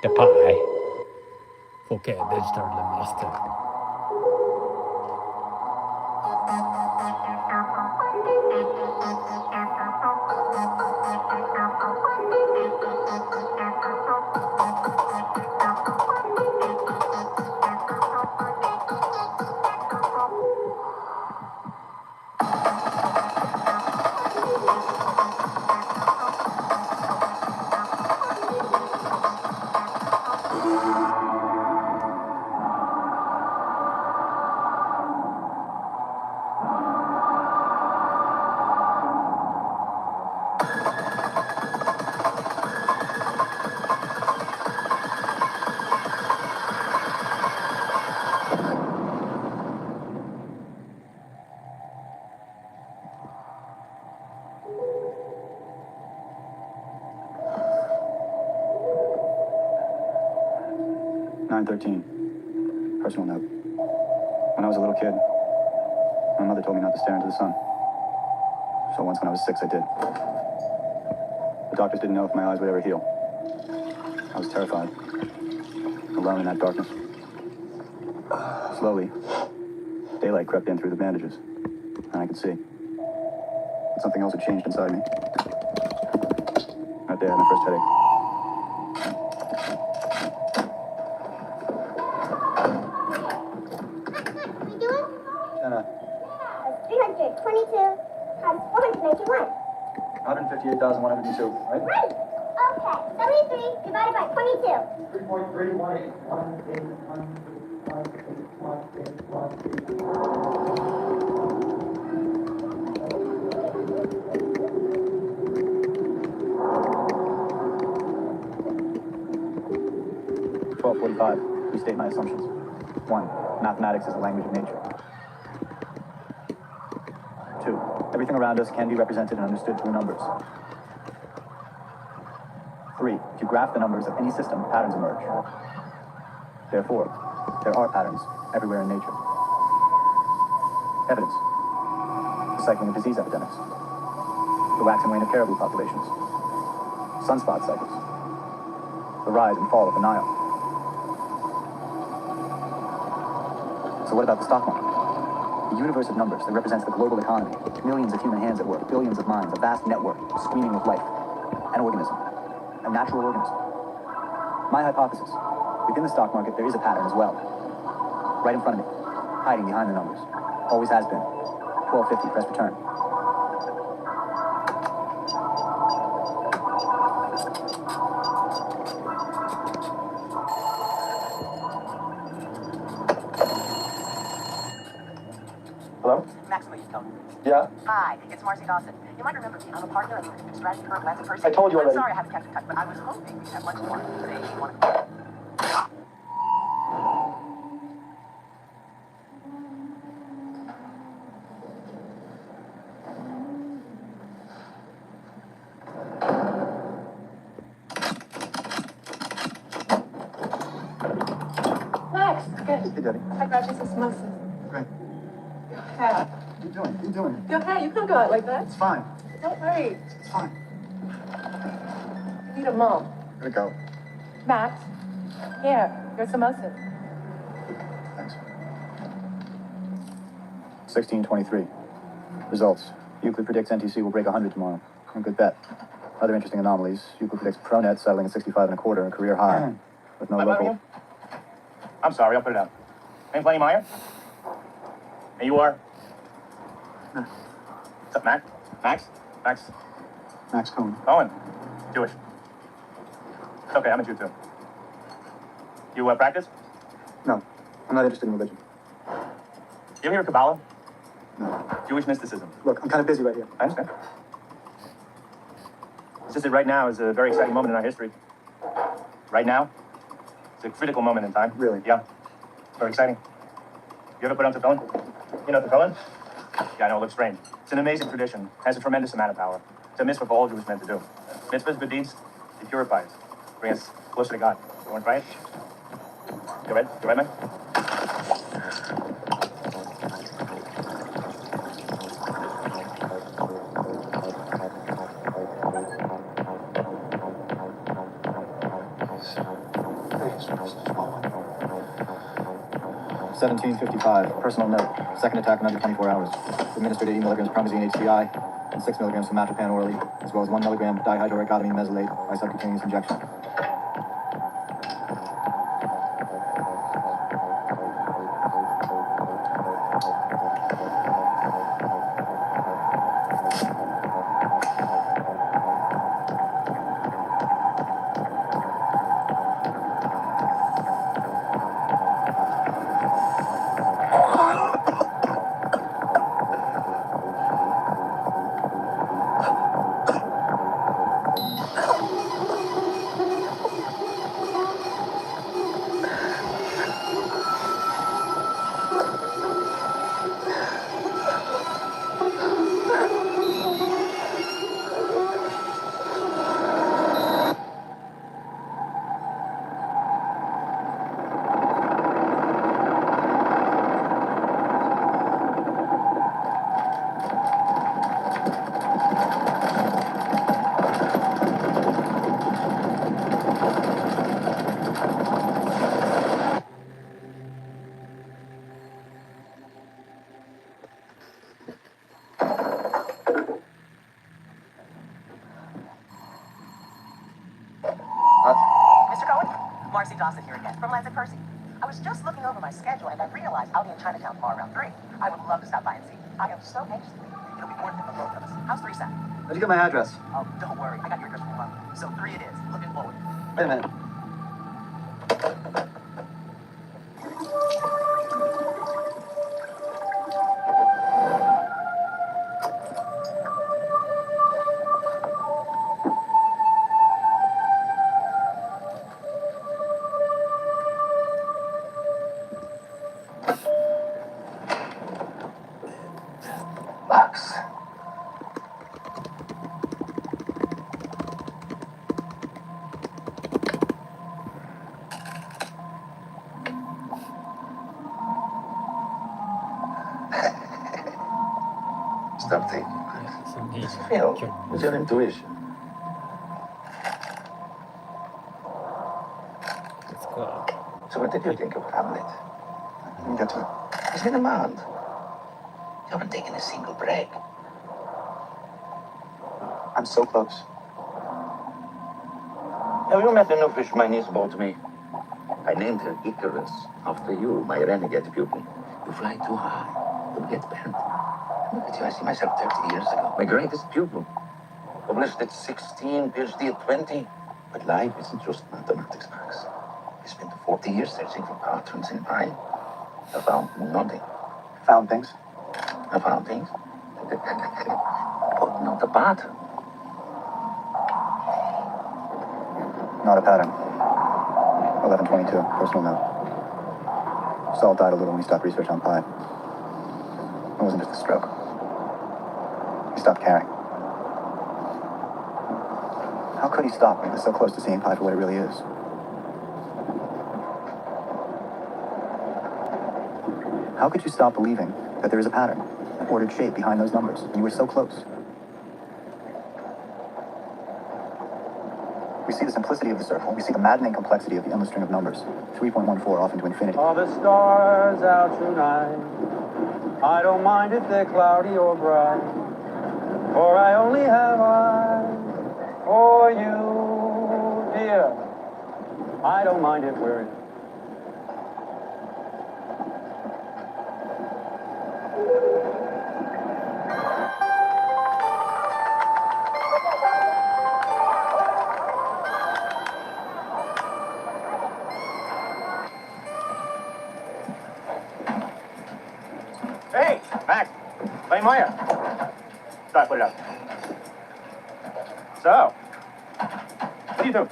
the pie 4K digital remaster Personal note. When I was a little kid, my mother told me not to stare into the sun. So once when I was 6, I did. The doctors didn't know if my eyes would ever heal. I was terrified, alone in that darkness. Slowly, daylight crept in through the bandages, and I could see. But something else had changed inside me. That day I had my first headache. Jenna. 322 times 491. 158,102, right? Right. Okay. 73 divided by 22. 1245. Restate my assumptions. 1. Mathematics is the language of nature. 2. Everything around us can be represented and understood through numbers. 3. If you graph the numbers of any system, patterns emerge. Therefore, there are patterns everywhere in nature. Evidence. The cycling of disease epidemics. The wax and wane of caribou populations. Sunspot cycles. The rise and fall of the Nile. So what about the stock market? A universe of numbers that represents the global economy, millions of human hands at work, billions of minds, a vast network screaming with life, an organism, a natural organism. My hypothesis, within the stock market there is a pattern as well. Right in front of me, hiding behind the numbers. Always has been. 1250, press return. Hello? Maxima Houston. Yeah? Hi, it's Marcy Dawson. You might remember me. I'm a partner of the strategy firm Lens Person. I told you already. I'm sorry I haven't kept in touch, but I was hoping we'd have lunch tomorrow. Say you want to... Max, good. Hey, Debbie. I got you some samosas. Great. Yeah. What are you doing? What are you doing? Go ahead, you can go out like that. It's fine. Don't worry. It's fine. You need a mom. Gotta go. Max, here, your samosas. Thanks. 1623. Results. Euclid predicts NTC will break 100 tomorrow. A good bet. Other interesting anomalies. Euclid predicts Pronet settling at 65 and a quarter, a career high. With no local... I'm sorry, I'll put it out. Ain't plenty Meyer? And you are? What's up, Mac? Max? Max Cohn. Owen. Jewish. It's okay, I'm a Jew too. You practice? No, I'm not interested in religion. You ever hear of Kabbalah? No. Jewish mysticism. Look, I'm kind of busy right here. I understand. It's just that right now is a very exciting moment in our history. Right now, it's a critical moment in time. Really? Yeah. Very exciting. You ever put on tefillin? You know tefillin? Yeah, I know, it looks strange. It's an amazing tradition. Has a tremendous amount of power. It's a mitzvah for all Jewish men to do. Mitzvahs, good deeds, they purify us. Bring us closer to God. You want to try it? You ready? You ready, man? 1755. Personal note. Second attack in under 24 hours. Administered 80 milligrams promazine HCI and 6 milligrams somatropan orally, as well as 1 milligram dihydroergotamine mesylate by subcutaneous injection. Mr. Cohen? Marcy Dawson here again, from Lansing Percy. I was just looking over my schedule and I realized I'll be in Chinatown tomorrow around 3. I would love to stop by and see you. I am so anxious to meet you. It'll be worth it for both of us. How's 3 sound? How'd you get my address? Oh, don't worry. I got your address from your mom. So 3 it is. Looking forward. Wait a minute. Max. Stop thinking, Max. Feel with your intuition. It's cool. So what did you think of Hamlet? He's been a month. You haven't taken a single break. I'm so close. Have you met the new fisherman who bought me? I named her Icarus after you, my renegade pupil. You fly too high, you'll get bent. Look at you, I see myself 30 years ago. My greatest pupil. Published at 16, PhD at 20. But life isn't just mathematics, Max. I spent 40 years searching for patterns in time. I found nothing. Found things? I found things. But not a pattern. Not a pattern. 1122, personal note. Saul died a little when he stopped research on pi. It wasn't just a stroke. He stopped caring. How could he stop when he was so close to seeing pi for what it really is? How could you stop believing that there is a pattern, an ordered shape behind those numbers, when you were so close? We see the simplicity of the circle. We see the maddening complexity of the endless string of numbers. 3.14 off into infinity. Are the stars out tonight? I don't mind if they're cloudy or bright, for I only have eyes for you, dear. I don't mind if we're Hey, Mac. Hey, Maya. Stop, put it up. So, what do you do?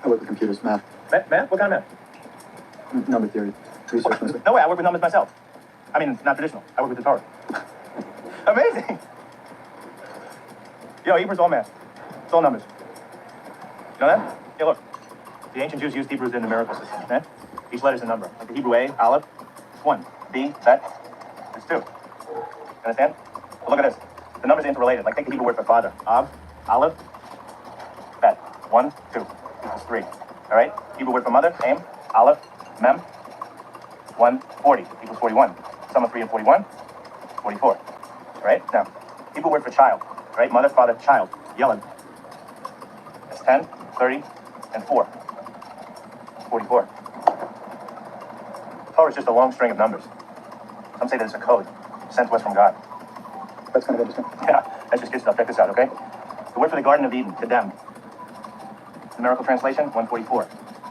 I work with computers, math, Math? What kind of math? number theory, research mostly. No way, I work with numbers myself. I mean, not traditional. I work with the Torah. Amazing. Yo, Hebrew's all math. It's all numbers. You know that? Hey, look. The ancient Jews used Hebrew as their numerical system. Eh? Each letter's a number. Like the Hebrew A, Aleph, it's 1. B, Bet, it's 2. You understand? But look at this. The numbers are interrelated. Like take the Hebrew word for father. Av, Aleph, Bet. 1, 2 equals 3. All right? Hebrew word for mother, aim, aleph, mem. 1, 40 equals 41. Sum of 3 and 41, 44. All right? Now, Hebrew word for child. All right? Mother, father, child. Yelad. That's 10, 30, and 4. 44. Torah is just a long string of numbers. Some say that it's a code sent to us from God. That's kind of interesting. Yeah, that's just good stuff. Check this out, okay? The word for the Garden of Eden, Kedem. Numerical translation, 144.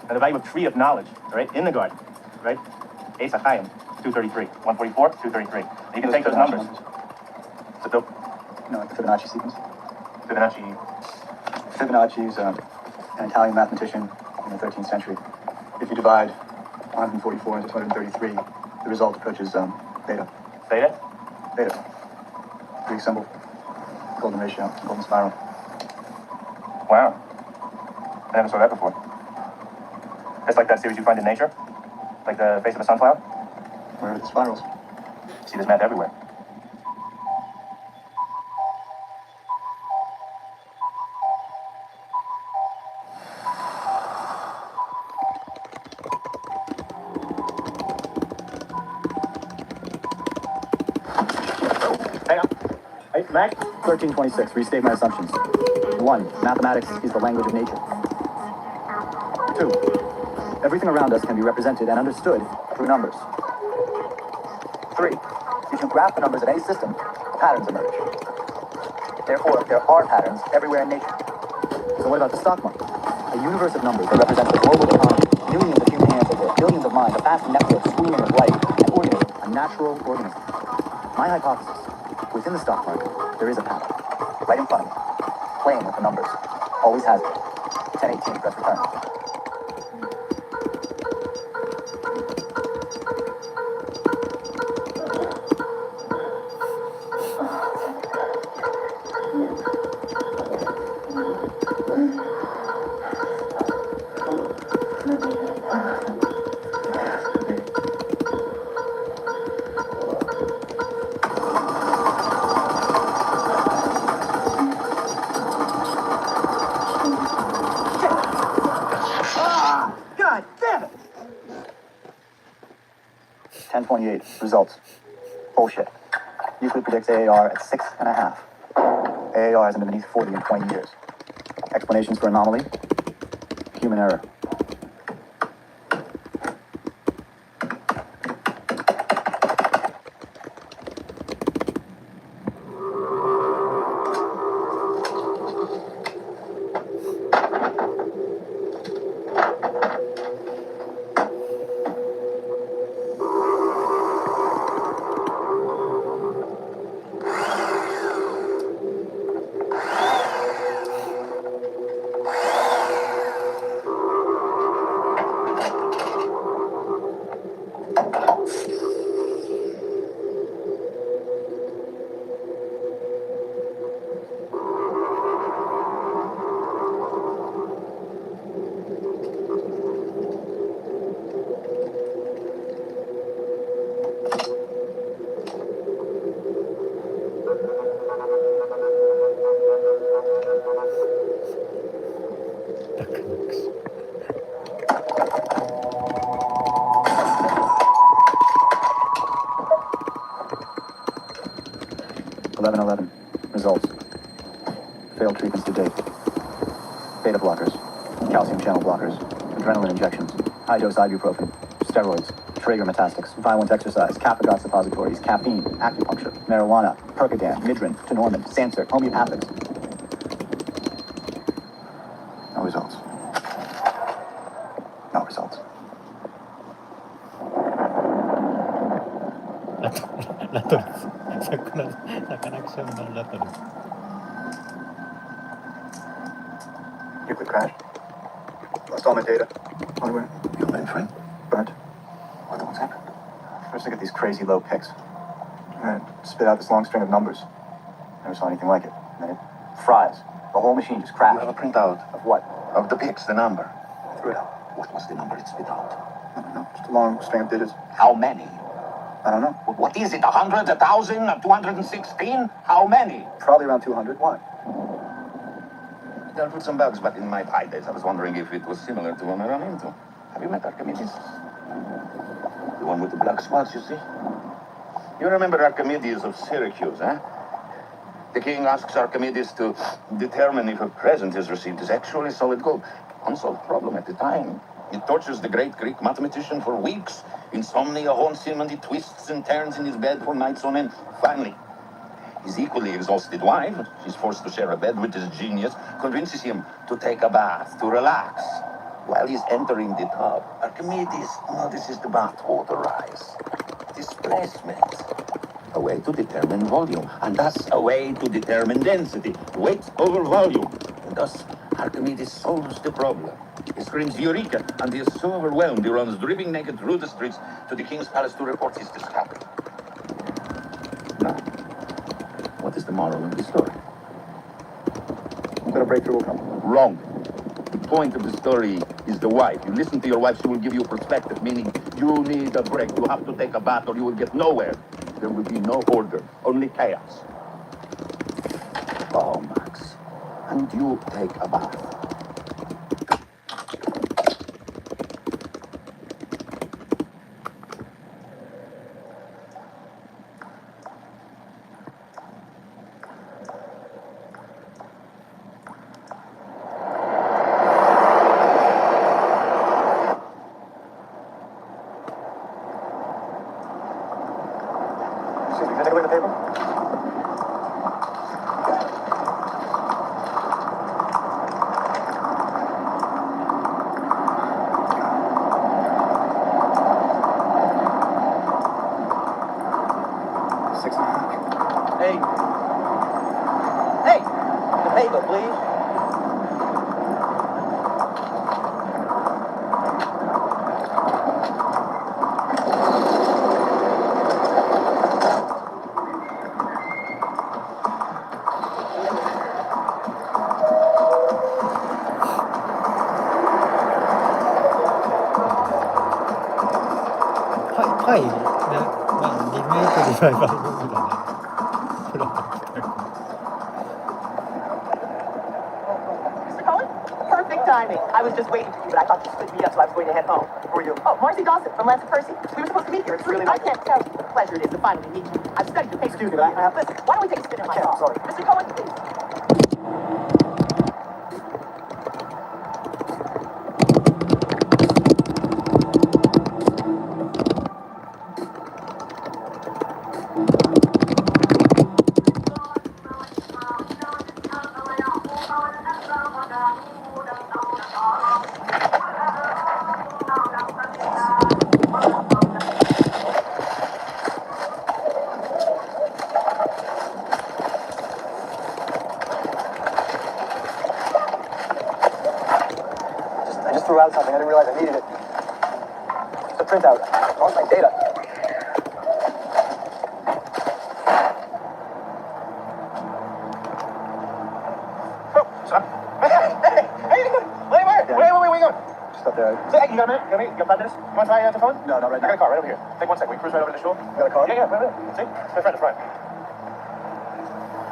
Now the value of tree of knowledge, all right, in the garden, right? Eis HaChaim, 233. 144, 233. Now you can take those numbers. So the Like the Fibonacci sequence. Fibonacci. Fibonacci is an Italian mathematician in the 13th century. If you divide 144 into 233, the result approaches beta. Theta? Beta. Greek symbol. Golden ratio. Golden spiral. Wow. I never saw that before. It's like that series you find in nature? Like the face of a sunflower? Where are the spirals? See this math everywhere. Hang on. Hey, Mac? 1326. Restate my assumptions. 1. Mathematics is the language of nature. 2. Everything around us can be represented and understood through numbers. 3. If you graph the numbers of any system, patterns emerge. Therefore, there are patterns everywhere in nature. So what about the stock market? A universe of numbers that represents the global economy, millions of human hands at work, billions of minds, a vast network screaming with life, an organism, a natural organism. My hypothesis, within the stock market, there is a pattern. Right in front of me. Playing with the numbers. Always has been. 1018, press return. God damn it! 1028, results. Bullshit. Euclid predicts AAR at 6.5. AAR hasn't been beneath 40 in 20 years. Explanations for anomaly? Human error. Results. Failed treatments to date. Beta blockers. Calcium channel blockers. Adrenaline injections. High-dose ibuprofen. Steroids. Traeger metastics. Violent exercise. Capagot suppositories. Caffeine. Acupuncture. Marijuana. Percodan. Midrin. Tenormin. Sansert. Homeopathics. No results. No results.ラトルズ。サカナクション版ラトルズ。Euclid crashed. Lost all my data. Hardware. Your mainframe? Burnt. What the fuck's happened? First I get these crazy low picks. And it spit out this long string of numbers. Never saw anything like it. And then it fries. The whole machine just You crashed. have a printout Of what? of the pics, the number. I threw it out. What was the number it spit out? I don't know. Just a long string of digits. How many? I don't know. What is it? 100, 1,000, 216? How many? Probably around 200. Why? There were some bugs, but in my high days, I was wondering if it was similar to one I ran into. Have you met Archimedes? The one with the black spots, you see? You remember Archimedes of Syracuse, eh? The king asks Archimedes to determine if a present is received is actually solid gold. Unsolved problem at the time. It tortures the great Greek mathematician for weeks. Insomnia haunts him and he twists and turns in his bed for nights on end. Finally, his equally exhausted wife, she's forced to share a bed with his genius, convinces him to take a bath, to relax. While he's entering the tub, Archimedes notices the bath water rise. Displacement. A way to determine volume, and thus a way to determine density. Weight over volume. And thus, Archimedes solves the problem. He screams Eureka, and he is so overwhelmed he runs dripping naked through the streets to the king's palace to report his discovery. Now, what is the moral of the story? That a breakthrough will come. Wrong. The point of the story is the wife. You listen to your wife, she will give you perspective, meaning you need a break. You have to take a bath or you will get nowhere. There will be no order, only chaos. Oh, Max. And you take a bath. Excuse me, can I take a look at the paper? Hey. Hey! The paper, please.パイね、まあ2メートルぐらいバイブぐらいね。プロトタイプ。 Mr. Cohen? Perfect timing. I was just waiting for you, but I thought you split me up, so I was going to head home. Who are you? Oh, Marcy Dawson from Lancet Percy. We were supposed to meet here. It's really nice. I can't tell you what a pleasure it is to finally meet you. I've studied the paper. Excuse me, but Listen, why don't we take a spin in my car? Sorry. Mr. Cohen, please. I just threw out something. I didn't realize I needed it. It's a printout. I lost my data. Oh, son. Hey, how you doing? Where are you going? Just up there. Say, hey, you got a minute? You got 5 minutes? You want to try the phone? No, not right I got now. a car right over here. Take 1 second. We cruise right over to the shore. You got a car? Yeah, right. See? It's my friend, it's Ryan.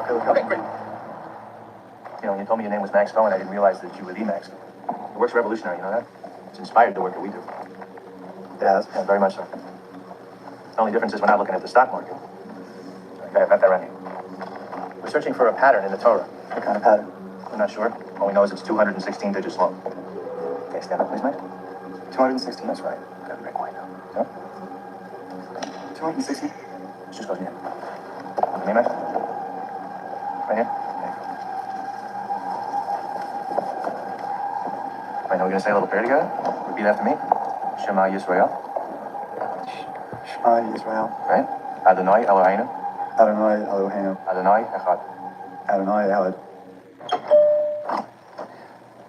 Okay, let's go. Okay, great. You know, when you told me your name was Max Cohen, I didn't realize that you were the Max. The work's revolutionary, you know that? It's inspired the work that we do. Yeah, Yeah, very much so. The only difference is we're not looking at the stock market. Okay, I've got that right here. We're searching for a pattern in the Torah. what kind of pattern? We're not sure. All we know is it's 216 digits long. Okay, stand up, please, Max. 216. That's right. Got a great point now. So, 260. it's just goes in here. Look at me, Max. Right here. Okay. Right, now we're gonna say a little prayer together. Repeat after me. Shema Yisrael. Shema Yisrael. Right? Adonai Eloheinu. Adonai Eloheinu. Adonai Echad. Adonai Echad.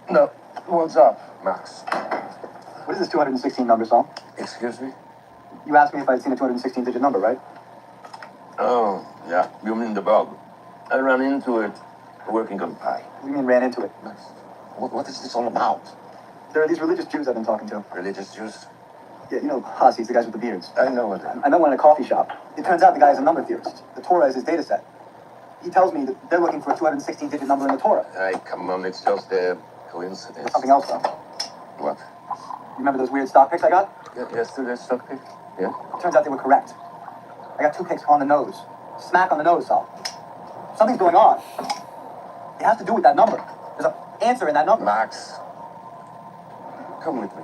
No, what's up, Max? What is this 216 number, Saul? Excuse me? You asked me if I'd seen a 216-digit number, right? Oh, yeah, you mean the bug. I ran into it working on pie. What do you mean ran into it? Max, what is this all about? There are these religious Jews I've been talking to. Religious Jews? Yeah, you know Hasis, the guys with the beards. I know what they I met one in a coffee shop. It turns out the guy has a number theorist. The Torah is his data set. He tells me that they're looking for a 216-digit number in the Torah. Hey, come on, it's just a coincidence. There's something else, though. What? You remember those weird stock picks I got? Yesterday's stock pick? Yeah? Turns out they were correct. I got 2 picks on the nose. Smack on the nose, Sal. Something's going on. It has to do with that number. There's an answer in that number. Max, come with me.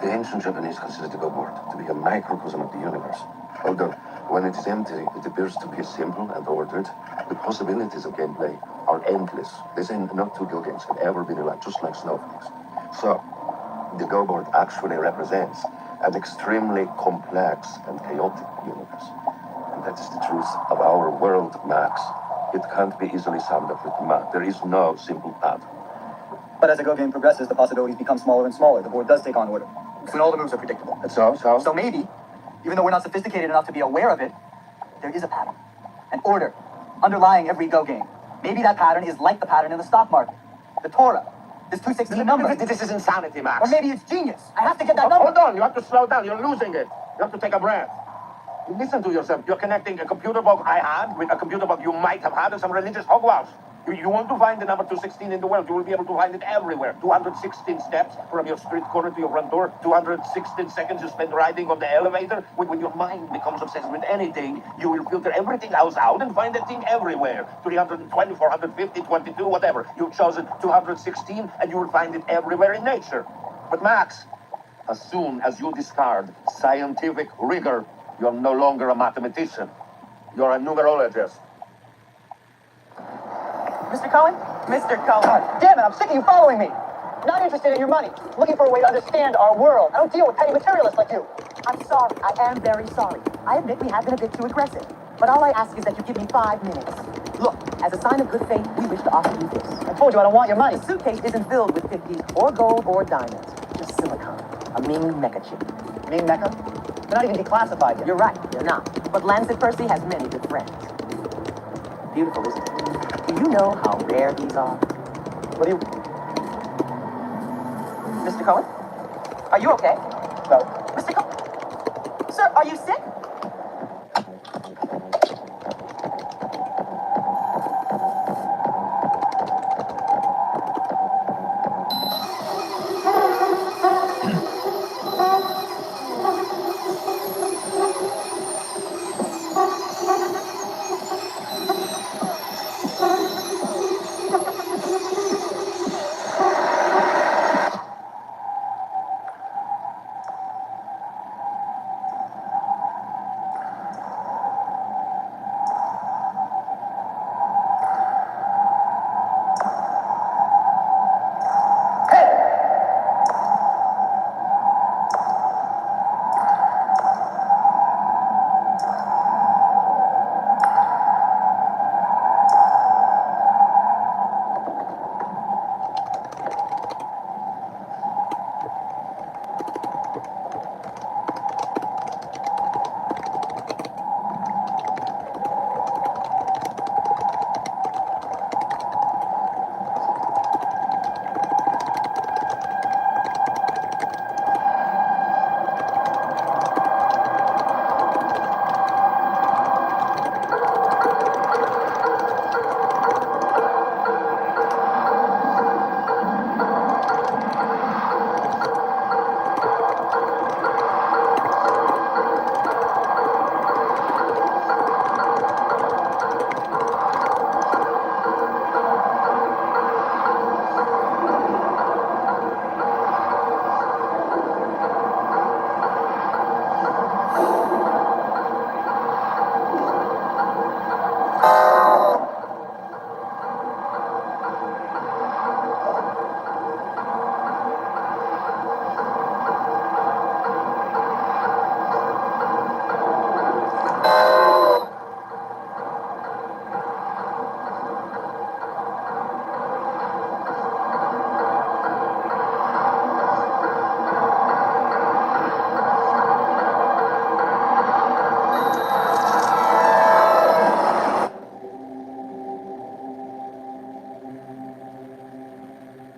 The ancient Japanese considered the go-board to be a microcosm of the universe. Although, when it is empty, it appears to be simple and ordered. The possibilities of gameplay are endless. They say no 2 Go games can ever be alike, just like snowflakes. So, the go-board actually represents an extremely complex and chaotic universe. And that is the truth of our world, Max. It can't be easily summed up with math. There is no simple pattern. But as the Go game progresses, the possibilities become smaller and smaller. The board does take on order. When all the moves are predictable. And so? So maybe, even though we're not sophisticated enough to be aware of it, there is a pattern, an order, underlying every Go game. Maybe that pattern is like the pattern in the stock market. The Torah, this 216 number. This is insanity, Max. Or maybe it's genius. I have to get that number. Hold on, you have to slow down. You're losing it. You have to take a breath. Listen to yourself. You're connecting a computer bug I had with a computer bug you might have had and some religious hogwash. You want to find the number 216 in the world. You will be able to find it everywhere. 216 steps from your street corner to your front door. 216 seconds you spend riding on the elevator. When your mind becomes obsessed with anything, you will filter everything else out and find that thing everywhere. 320, 450, 22, whatever. You've chosen 216 and you will find it everywhere in nature. But Max, as soon as you discard scientific rigor, you're no longer a mathematician. You're a numerologist. Mr. Cohen? Mr. Cohen. Damn it, I'm sick of you following me. Not interested in your money. Looking for a way to understand our world. I don't deal with petty materialists like you. I'm sorry. I am very sorry. I admit we have been a bit too aggressive. But all I ask is that you give me 5 minutes. Look, as a sign of good faith, we wish to offer you this. I told you I don't want your money. The suitcase isn't filled with 50s or gold or diamonds. Just silicone. A mean mecha chip. Mean Mecca? They're not even declassified yet. You're right, they're not. But Lancet Percy has many good friends. Beautiful, isn't it? Do you know how rare these are? What do you... Mr. Cohen? Are you okay? No. Mr. Cohen? Sir, are you sick?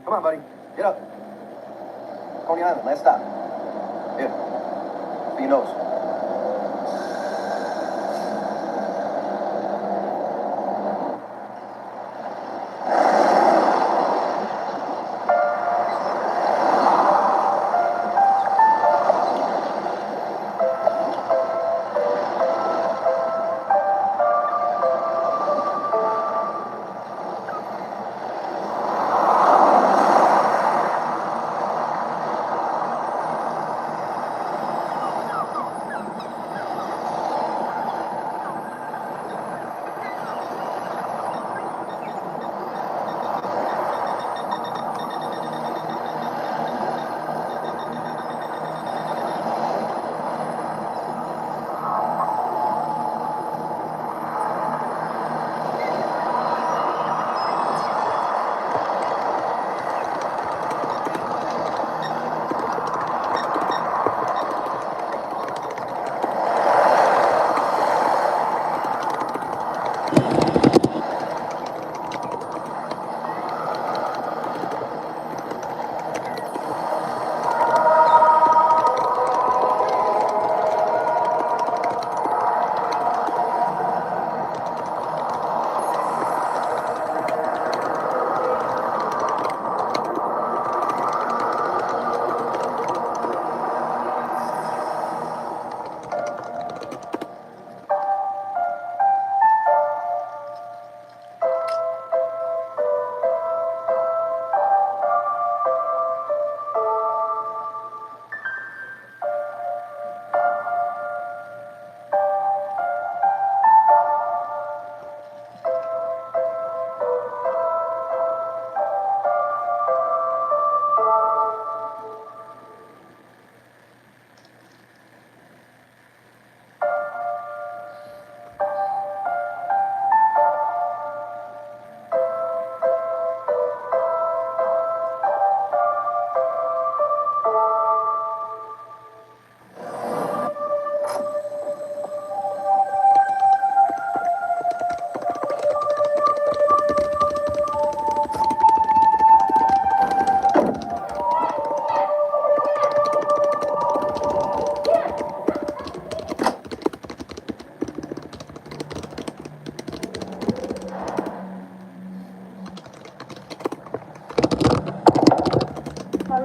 Come on, buddy. Get up. Coney Island, last stop. Here. For your nose.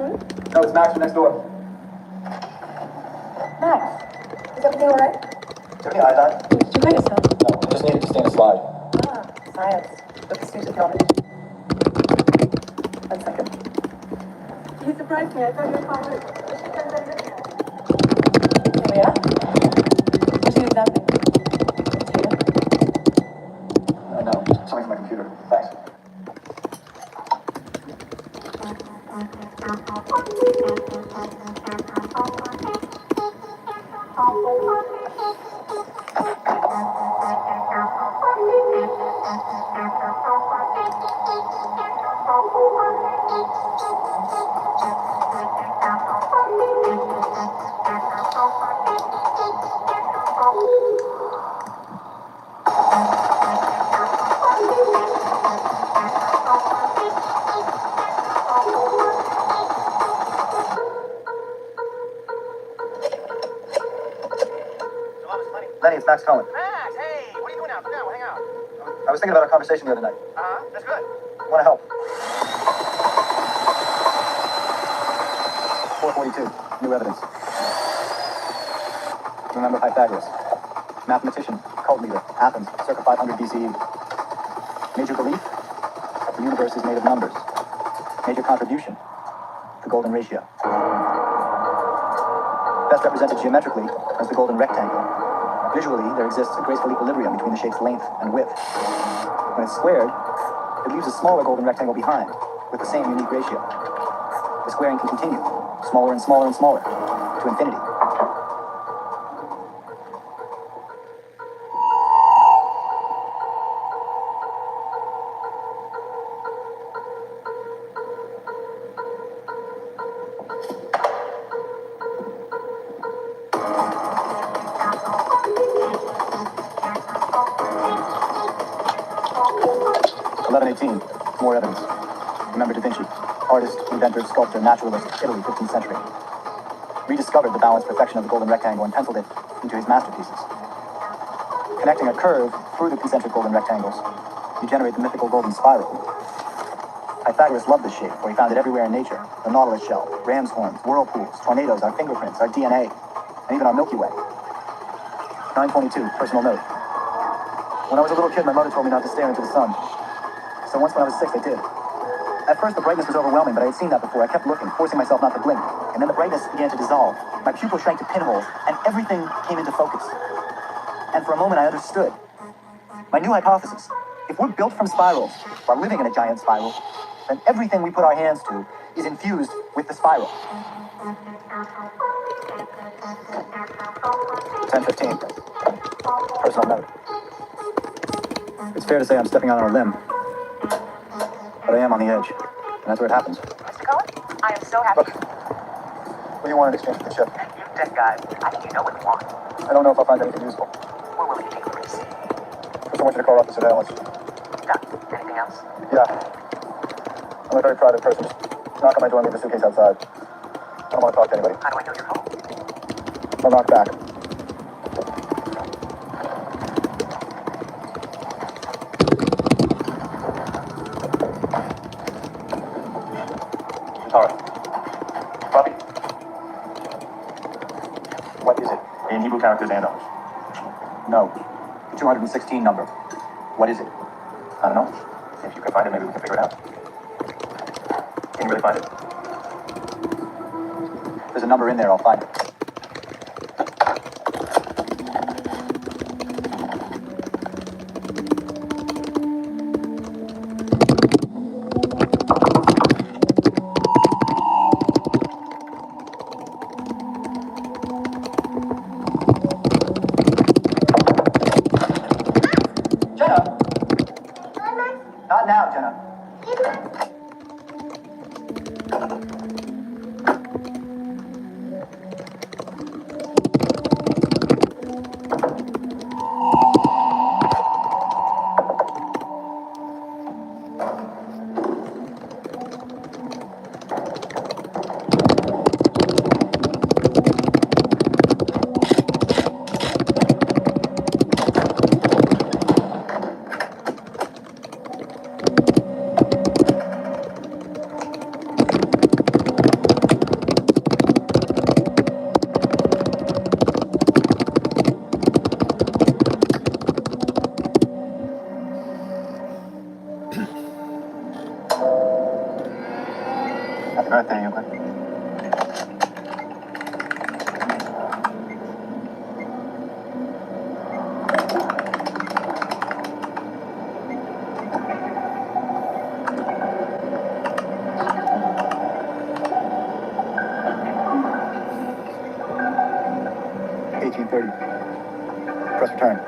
room? No, it's Max from next door. Max, is everything all right? Is everything I thought? Did you hurt yourself? No, I just needed to stand a slide. Ah, science. Look, excuse the geometry. 1 second. You surprised me. I thought you were fine. Here we are. What is that thing? No, something from my computer. Thanks. Lenny, it's Max Cohen. Max, hey, what are you doing now? Sit down, we'll hang out. I was thinking about our conversation the other night. That's good. Want to help? 442. New evidence. Remember Pythagoras, mathematician, cult leader, Athens, circa 500 BCE. Major belief? The universe is made of numbers. Major contribution? The golden ratio. Best represented geometrically as the golden rectangle. Visually, there exists a graceful equilibrium between the shape's length and width. When it's squared, it leaves a smaller golden rectangle behind, with the same unique ratio. The squaring can continue, smaller and smaller and smaller, to infinity. More evidence. Remember Da Vinci, artist, inventor, sculptor, naturalist, Italy, 15th century. Rediscovered the balanced perfection of the golden rectangle and penciled it into his masterpieces. Connecting a curve through the concentric golden rectangles, you generate the mythical golden spiral. Pythagoras loved this shape, for he found it everywhere in nature. The nautilus shell, ram's horns, whirlpools, tornadoes, our fingerprints, our DNA, and even our Milky Way. 922, personal note. When I was a little kid, my mother told me not to stare into the sun. So once when I was 6, I did. At first, the brightness was overwhelming, but I had seen that before. I kept looking, forcing myself not to blink. And then the brightness began to dissolve. My pupil shrank to pinholes, and everything came into focus. And for a moment, I understood. My new hypothesis. If we're built from spirals, while living in a giant spiral, then everything we put our hands to is infused with the spiral. 10:15. Personal note. It's fair to say I'm stepping out on a limb. But I am on the edge. And that's where it happens. Mr. Cohen, I am so happy. Look, what do you want in exchange for the ship? You dead guys. I think you know what you want. I don't know if I'll find anything useful. We're willing to take the risk. First, I want you to call off the surveillance. Done. Anything else? Yeah. I'm a very private person. Just knock on my door and leave the suitcase outside. I don't want to talk to anybody. How do I know you're home? I'll knock back. Alright. Copy. What is it? In Hebrew characters and numbers. No. The 216 number. What is it? I don't know. If you can find it, maybe we can figure it out. Can you really find it? There's a number in there, I'll find it. Jenna! Not now, Jenna. Right there, you good? Press return.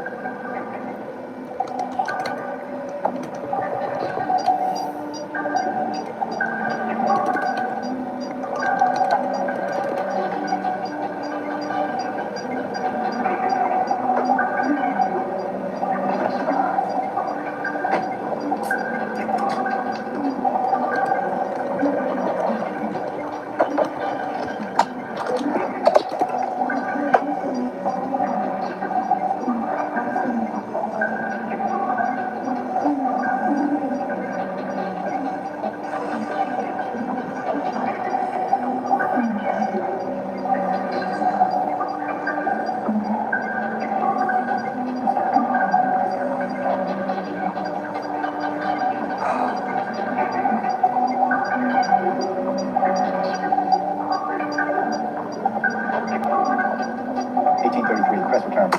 Press return.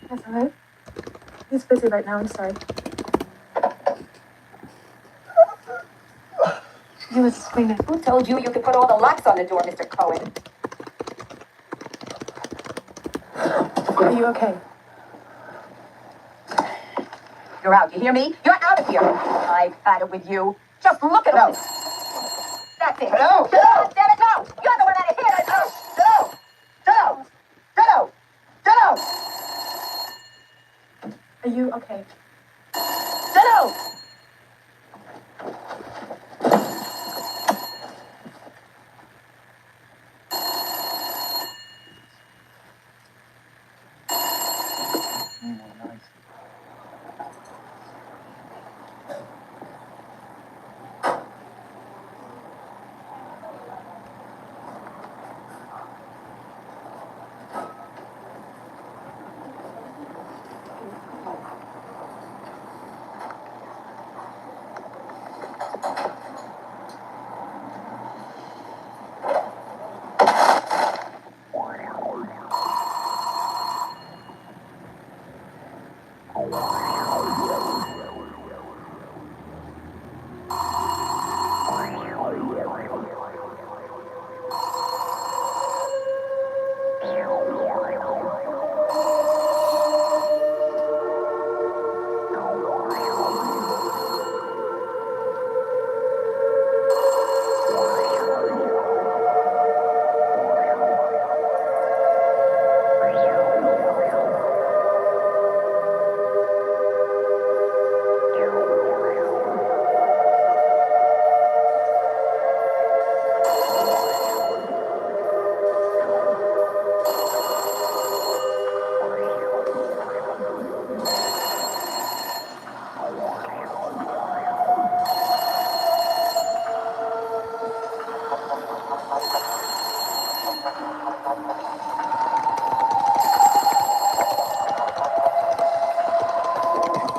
That's all right. He's busy right now. I'm sorry. He was screaming. Who told you you could put all the locks on the door, Mr. Cohen? Are you okay? You're out. You hear me? You're out of here. I've had it with you. Just look at him. That's it. Hello? God damn it, no! You're the one out of here. Get out! Are you okay? Get out!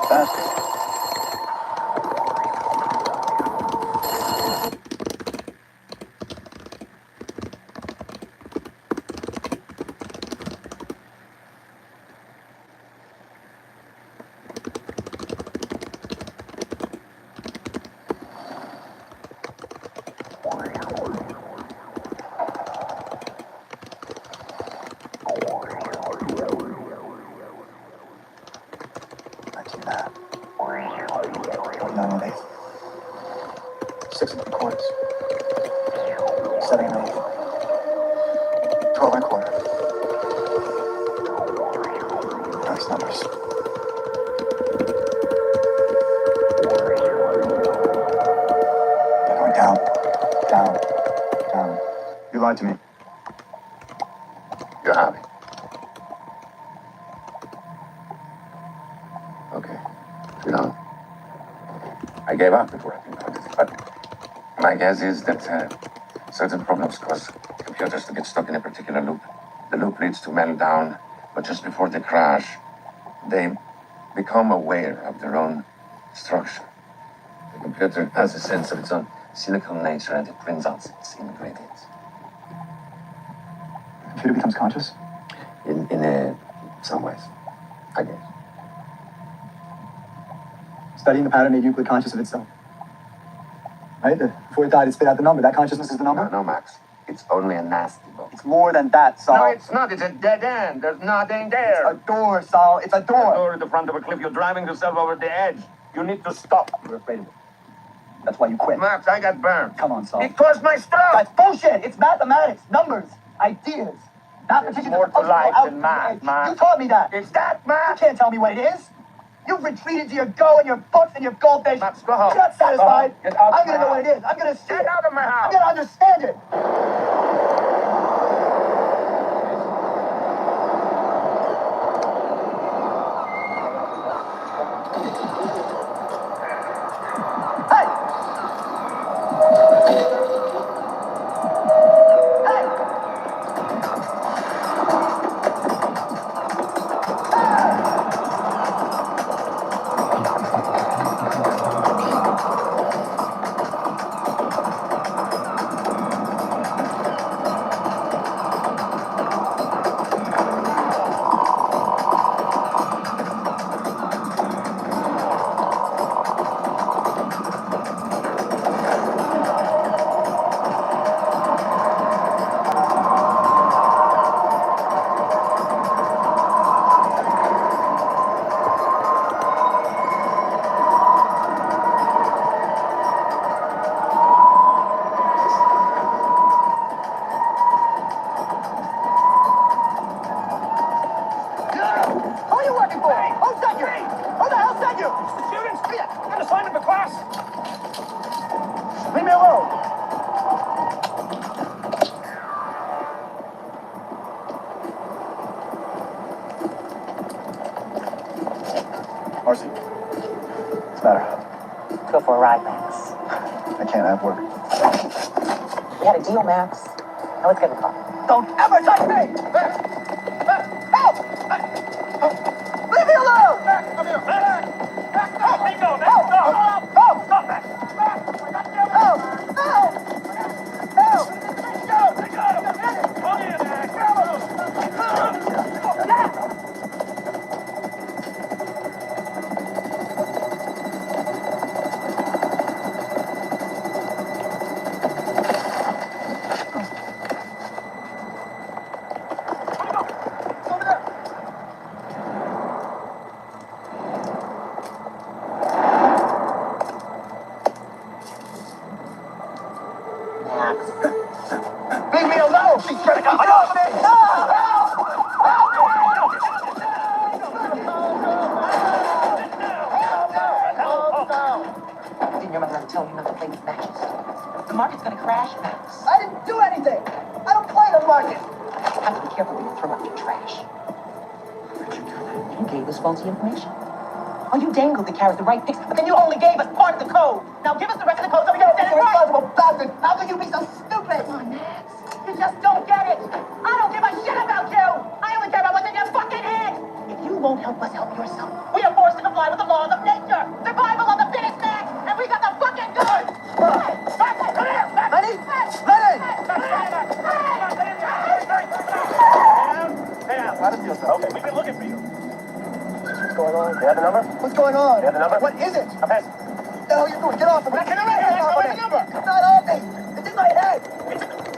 Faster. Not too bad. 9 and 8. 6 and 3/4. 7 and 8. 12 and 1/4. Nice numbers. They're going down, down, down. You lied to me. You're happy. Okay. You know, I gave up before I think about it, but my guess is that certain problems cause computers to get stuck in a particular loop. The loop leads to meltdown, but just before they crash, they become aware of their own structure. The computer has a sense of its own cynical nature and it brings out its ingredients. The computer becomes conscious? In some ways, I guess. Studying the pattern made Euclid conscious of itself. Right? Before it died, it spit out the number. That consciousness is the number? No, Max. It's only a nasty book. It's more than that, Saul. No, it's not. It's a dead end. There's nothing there. It's a door, Saul. It's a door. A door at the front of a cliff. You're driving yourself over the edge. You need to stop. You're afraid of it. That's why you quit. Max, I got burned. Come on, Saul. It caused my stuff. That's bullshit. It's mathematics, numbers, ideas. Not There's particular more to functional life output. than math, Max. You taught me that. It's that, You Max. can't tell me what it is. You've retreated to your go and your books and your goldfish. Max, go home. You're not satisfied. Get out of I'm gonna my know what it house. is. I'm gonna see Get it. out of my house. I'm gonna understand it. Hey! Hey! Who are you working for? Who sent you? Who the hell sent you? Students, I'm gonna sign up for class. Leave me alone. Marcy, what's the matter? Go for a ride, Max. I can't have work. We had a deal, Max. Now let's get in the car. Don't ever touch me! Help! Leave me alone! Come here. Help me go, man. Help! Stop. Help! Stop that. Help! Help! Help! Come here, man. Max. Leave me alone! She's trying to come off me! Didn't your mother ever tell you not to play with matches? The market's gonna crash, Max. I didn't do anything! I don't play the market! You have to be careful when you throw out your trash. You gave us faulty information. Oh, you dangled the carrot the right fix, but then you only gave us part of the code. Now give us the rest of the code so we can get it right. Irresponsible bastard! How can you be so stupid? Come on, Max. You just don't get it. I don't give a shit about you. I only care about what's in your fucking head. If you won't help us help yourself, we are forced to comply with the laws of They have the number? What's going on? They have the number? What is it? A pass. What the hell are you doing? Get off of me. Get away! Where's the number? It's not on me. It's in my head.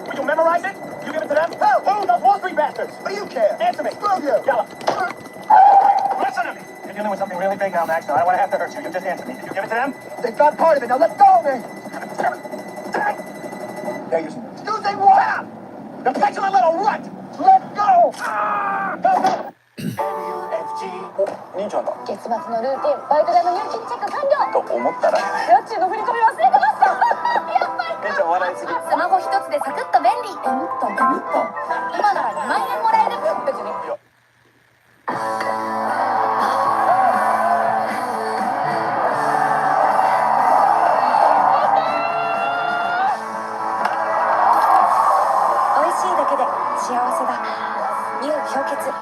Will you memorize it? You give it to them? Who? Those Wall Street bastards. What do you care? Answer me. Screw you. Yell. Listen to me. You're dealing with something really big now, Max. Now, I don't want to have to hurt you. You just answer me. Did you give it to them? They got part of it. Now let go of me. There you Excuse me, what? You're catching a little rut. Let go. Go. 兄ちゃんだ月末のルーティン、バイト代の入金チェック完了。と思ったら家賃の振り込み忘れてました。やっぱり。姉ちゃん笑いすぎスマホ一つでサクッと便利。今なら2万円もらえる。別に。美味しいだけで幸せだ。乳氷結。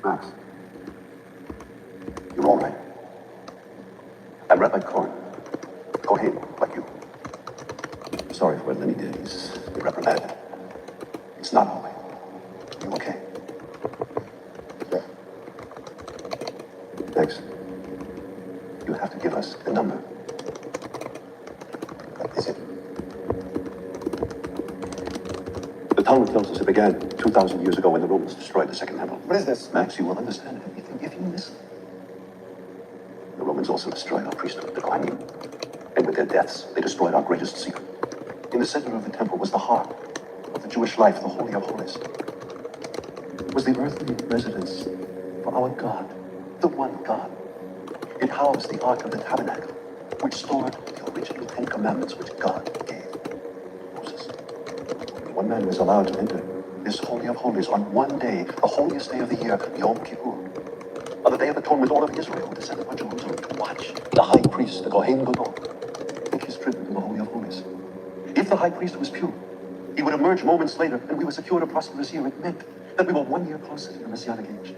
Max, you're all right. I'm red like corn. Cocaine, like you. Sorry for what Lenny did. He's reprimanded. It's not all right. You okay? Yeah. Max, you have to give us the number. What is it? The Talmud tells us it began 2,000 years ago when the Romans destroyed the Second Temple. What is this? Max, you will understand everything if you listen. The Romans also destroyed our priesthood, the Kohanim. And with their deaths, they destroyed our greatest secret. In the center of the temple was the heart of the Jewish life, the Holy of Holies. It was the earthly residence for our God, the one God. It housed the Ark of the Tabernacle, which stored the original 10 Commandments which God gave Moses. One man was allowed to enter this Holy of Holies on one day, the holiest day of the year, Yom Kippur. On the Day of Atonement, all of Israel would descend upon Jerusalem to watch the high priest, the Kohen Gadol, take his tribute in the Holy of Holies. If the high priest was pure, he would emerge moments later, and we were secured a prosperous year. It meant that we were 1 year closer to the Messianic age.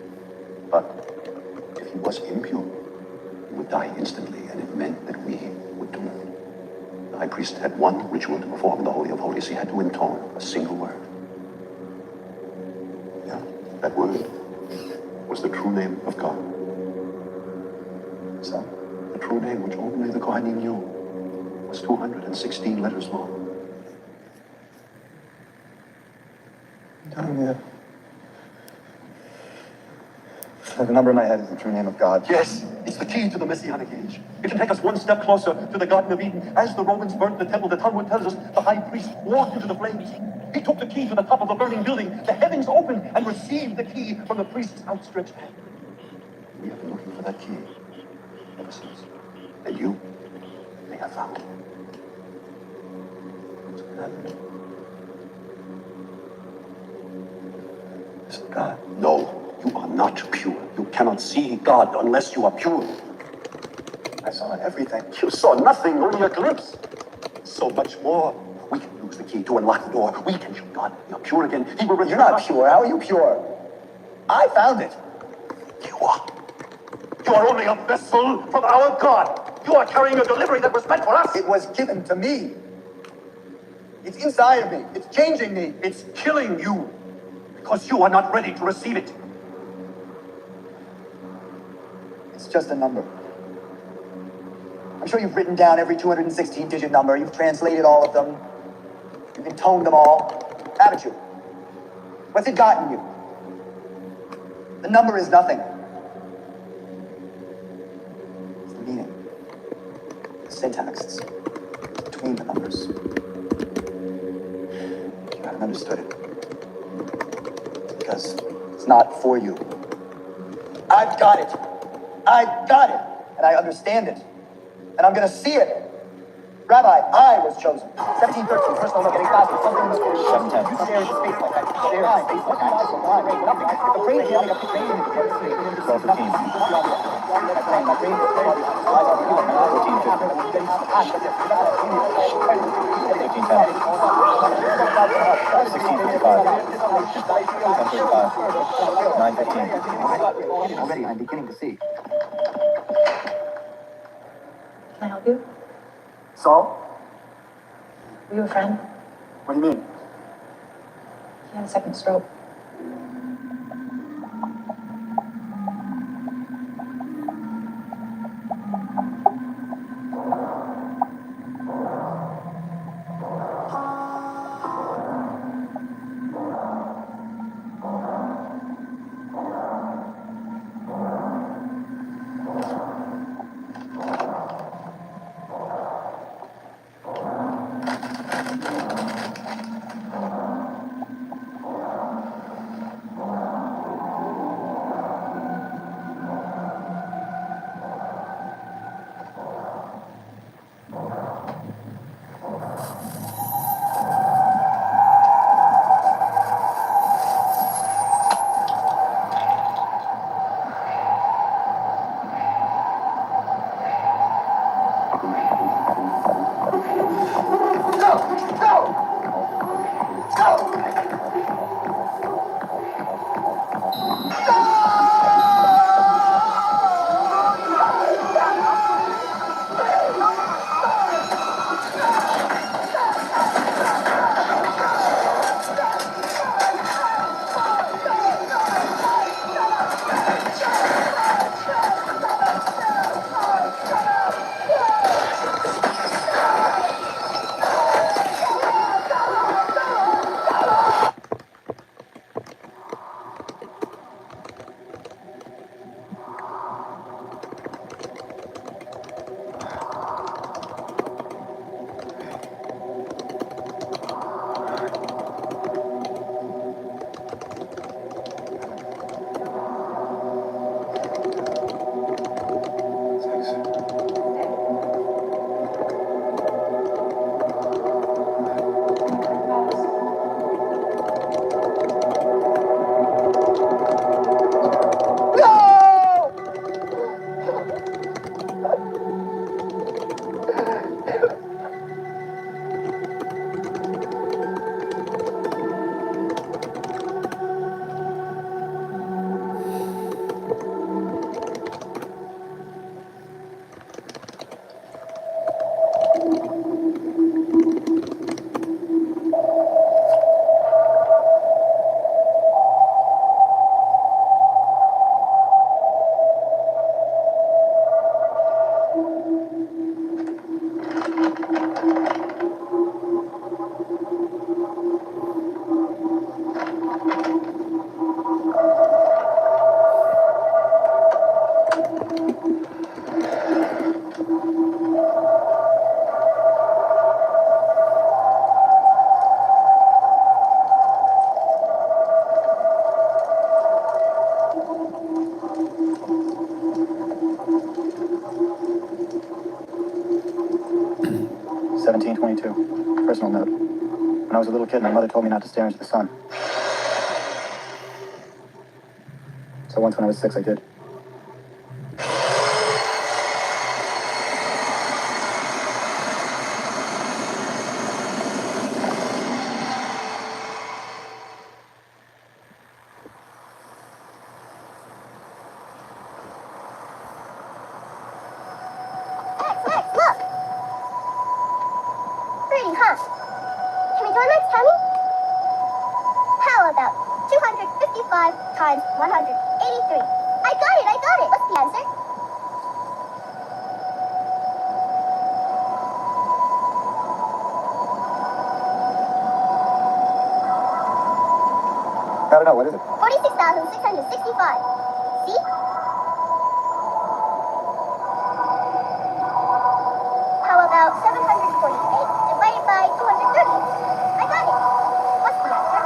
But if he was impure, he would die instantly, and it meant that we would do it. The high priest had one ritual to perform in the Holy of Holies. He had to intone a single word. Yeah, that word was the true name of God. So, the true name which only the Kohanim knew was 216 letters long. You're telling me that the number in my head is the true name of God? Yes, it's the key to the Messianic age. It can take us one step closer to the Garden of Eden. As the Romans burnt the temple, the Talmud tells us the high priest walked into the flames. He took the key to the top of a burning building. The heavens opened and received the key from the priest's outstretched hand. We have been looking for that key ever since. And you may have found it. So Is it God? no, you are not pure. You cannot see God unless you are pure. I saw everything. You saw nothing, only a glimpse. So much more. We can use the key to unlock the door. We can show God we are pure again. He will return. You're not pure. How are you pure? I found it. You are. You are only a vessel from our God. You are carrying a delivery that was meant for us. It was given to me. It's inside of me. It's changing me. It's killing you because you are not ready to receive it. It's just a number. I'm sure you've written down every 216-digit number. You've translated all of them. You've intoned them all. Haven't you? What's it gotten you? The number is nothing. It's the meaning. The syntax. It's between the numbers. You haven't understood it. Because it's not for you. I've got it. I've got it. And I understand it. And I'm gonna see it. Rabbi, I was chosen. 1713, first look at a closet. Something in the 710. You stare into space like that. Stare into space. What kind of eyes? Nothing. The brain is young enough to train into 1215. My brain is 9:15. Already, I'm beginning to see. Can I help you? So? Were you a friend? What do you mean? He had a second stroke. Personal note. When I was a little kid, my mother told me not to stare into the sun. So once when I was 6, I did. Look! Pretty, huh? Can we join Max County? How about 255 times 183? I got it! What's the answer? I don't know, what is it? 46,665. See? How about 748 divided by 230? I got it. What's the answer?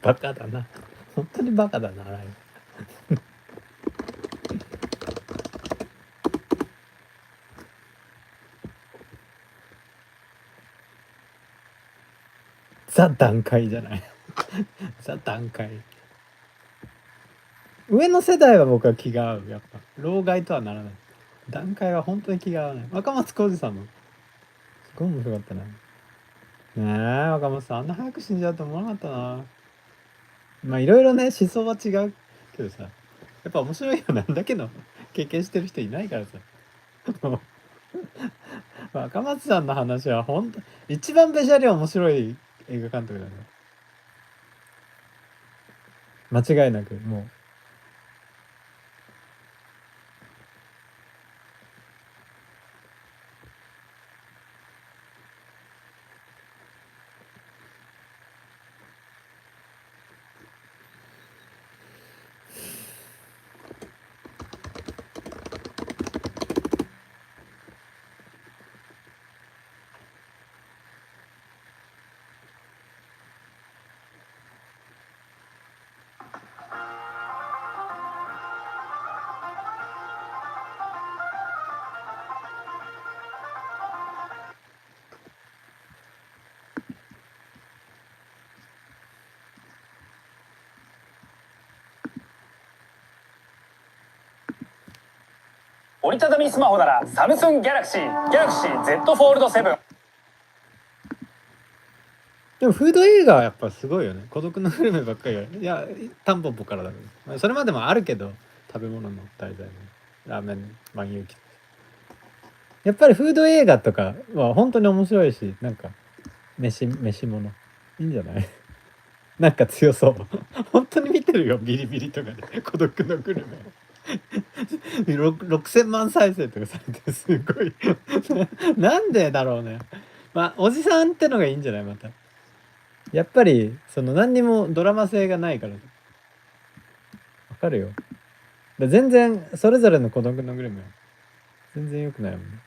バカだな。本当にバカだな、ライブ。ザ段階じゃない。ザ段階。上の世代は僕は気が合う。やっぱ老害とはならない。段階は本当に気が合わない。若松浩二さんもすごい面白かったな。ねえ、若松さんあんな早く死んじゃうと思わなかったな。まあいろいろね思想は違うけどさ、やっぱ面白いよ。なんだけど経験してる人いないからさ。若松さんの話は本当一番ベジャリ面白い映画監督だね。間違いなくもう。折りたたみスマホならサムスンギャラクシー Z フォールド7。でもフード映画はやっぱすごいよね。孤独のグルメばっかりいやタンポポからだけど、それまでもあるけど食べ物の題材のラーメン万有記、やっぱりフード映画とかは本当に面白いし、なんか飯物いいんじゃない？なんか強そう。本当に見てるよ、ビリビリとかで孤独のグルメ。6000万再生とかされてすごい。なんでだろうね。まあおじさんってのがいいんじゃない？またやっぱりその何にもドラマ性がないからわかるよ。全然それぞれの孤独のグルメは全然良くないもんね。